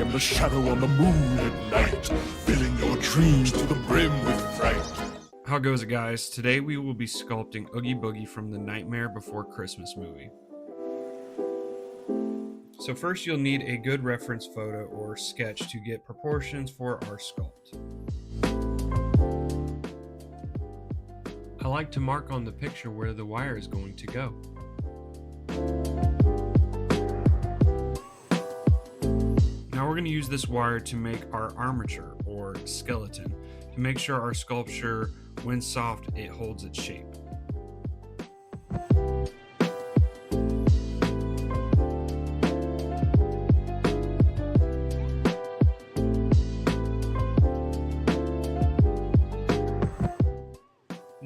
and a shadow on the moon at night, filling your dreams to the brim with fright. How goes it, guys? Today we will be sculpting Oogie Boogie from the Nightmare Before Christmas movie. So first you'll need a good reference photo or sketch to get proportions for our sculpt. I like to mark on the picture where the wire is going to go. Now we're going to use this wire to make our armature or skeleton to make sure our sculpture, when soft, it holds its shape.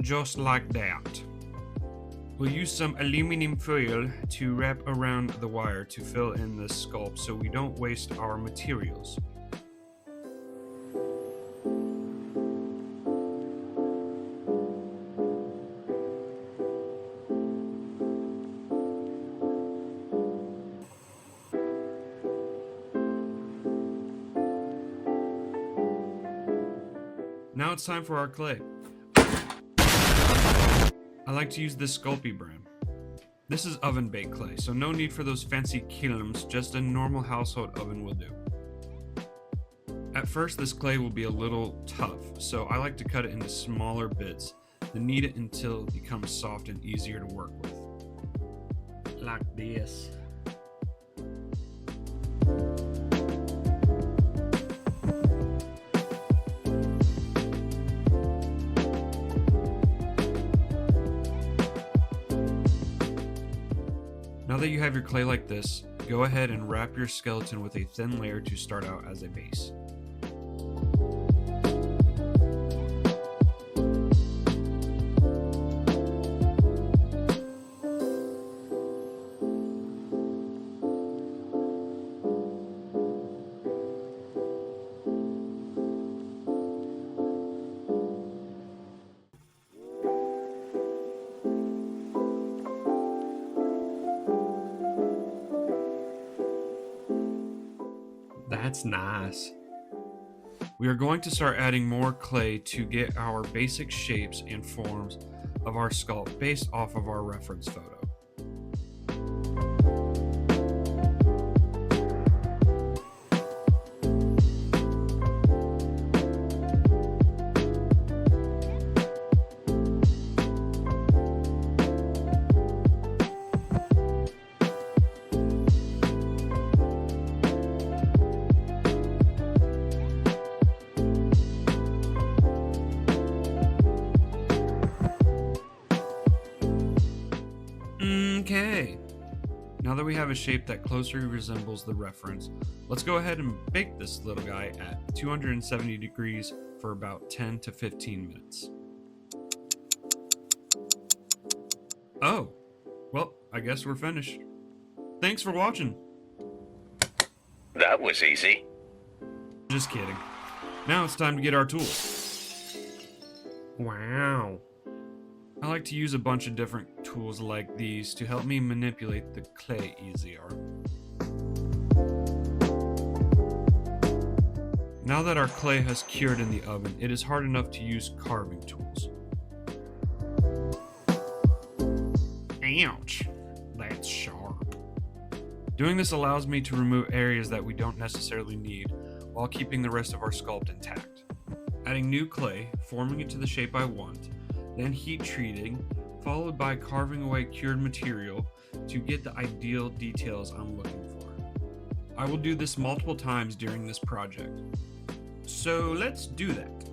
Just like that. We'll use some aluminum foil to wrap around the wire to fill in the sculpt so we don't waste our materials. Now it's time for our clay. I like to use this Sculpey brand. This is oven baked clay, so no need for those fancy kilns, just a normal household oven will do. At first this clay will be a little tough, so I like to cut it into smaller bits, then knead it until it becomes soft and easier to work with. Like this. Now that you have your clay like this, go ahead and wrap your skeleton with a thin layer to start out as a base. That's nice. We are going to start adding more clay to get our basic shapes and forms of our sculpt based off of our reference photo. Okay, now that we have a shape that closely resembles the reference, let's go ahead and bake this little guy at 270 degrees for about 10 to 15 minutes. Oh, well, I guess we're finished. Thanks for watching. That was easy. Just kidding. Now it's time to get our tools. Wow. I like to use a bunch of different tools like these to help me manipulate the clay easier. Now that our clay has cured in the oven, it is hard enough to use carving tools. Ouch, that's sharp. Doing this allows me to remove areas that we don't necessarily need while keeping the rest of our sculpt intact. Adding new clay, forming it to the shape I want, then heat treating, followed by carving away cured material to get the ideal details I'm looking for. I will do this multiple times during this project. So let's do that.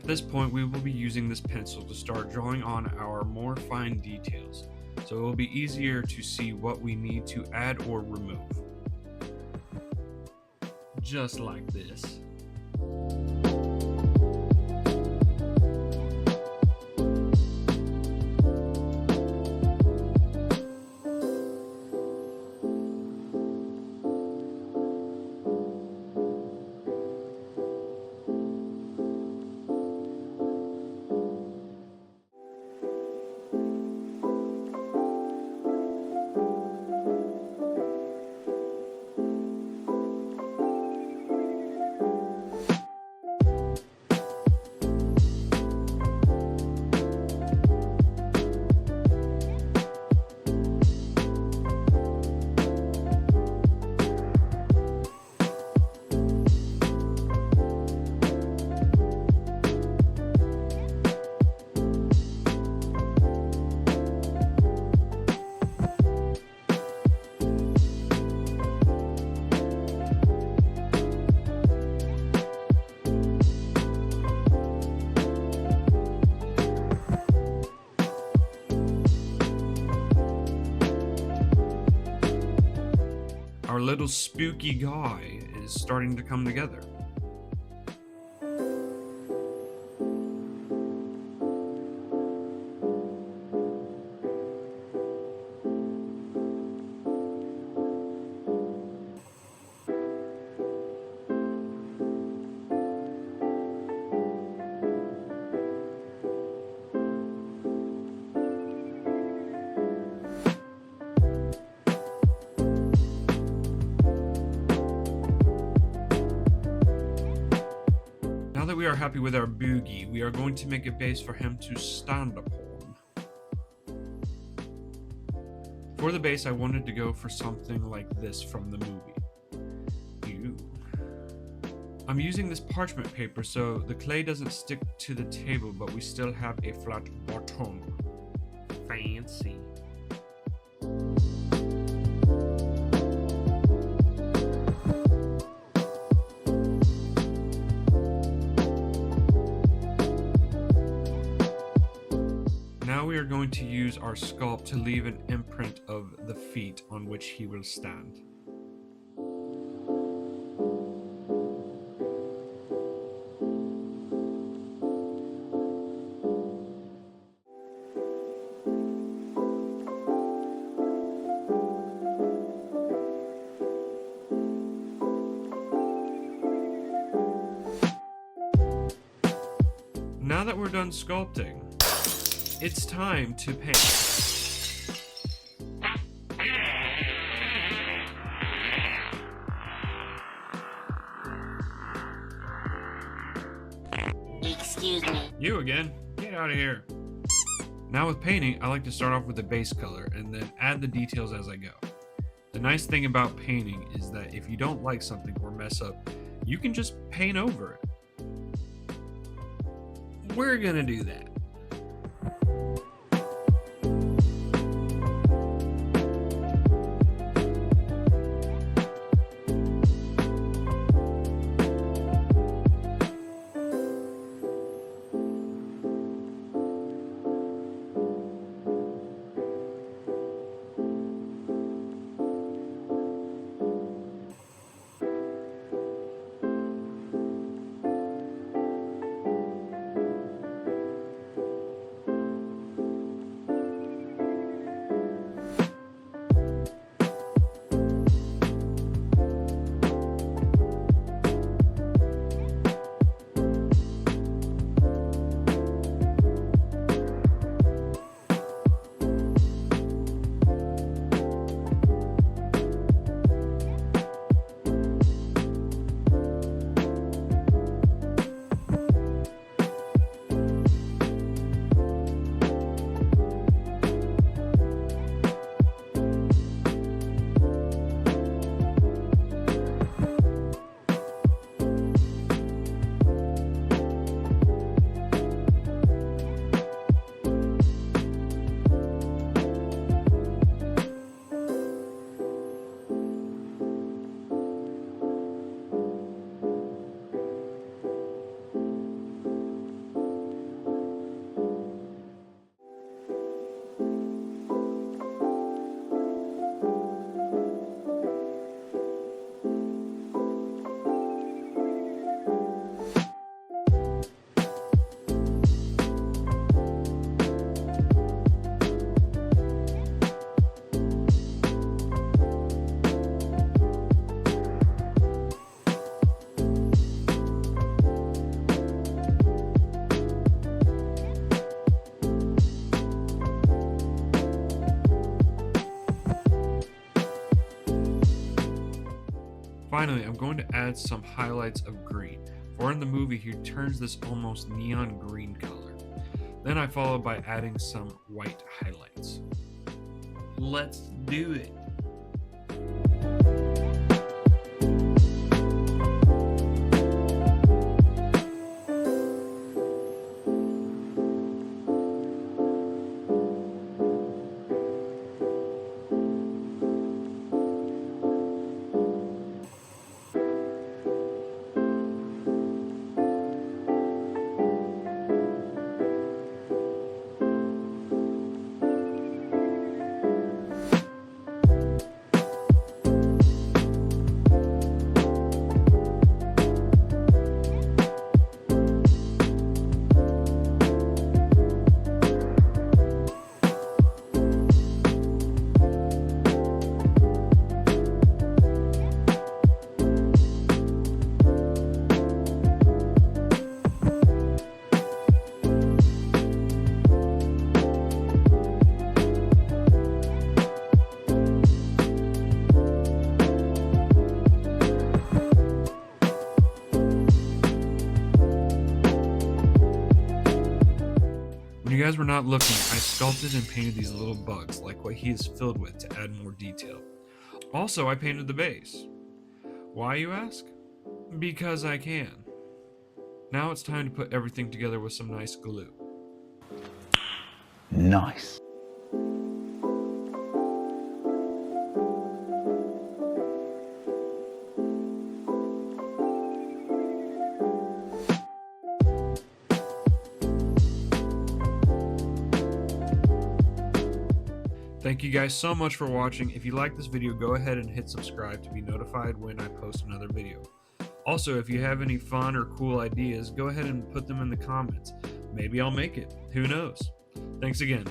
At this point, we will be using this pencil to start drawing on our more fine details, so it will be easier to see what we need to add or remove. Just like this. Our little spooky guy is starting to come together. Now that we are happy with our boogie, we are going to make a base for him to stand upon. For the base, I wanted to go for something like this from the movie. Ew. I'm using this parchment paper so the clay doesn't stick to the table, but we still have a flat bottom. Fancy. Now we are going to use our sculpt to leave an imprint of the feet on which he will stand. Now that we're done sculpting, it's time to paint. Excuse me. You again? Get out of here. Now with painting, I like to start off with the base color and then add the details as I go. The nice thing about painting is that if you don't like something or mess up, you can just paint over it. We're gonna do that. Finally, I'm going to add some highlights of green, for in the movie he turns this almost neon green color. Then I follow by adding some white highlights. Let's do it! When you guys were not looking, I sculpted and painted these little bugs like what he is filled with to add more detail. Also, I painted the base. Why, you ask? Because I can. Now it's time to put everything together with some nice glue. Nice. Thank you guys so much for watching. If you like this video, go ahead and hit subscribe to be notified when I post another video. Also, if you have any fun or cool ideas, go ahead and put them in the comments. Maybe I'll make it. Who knows? Thanks again.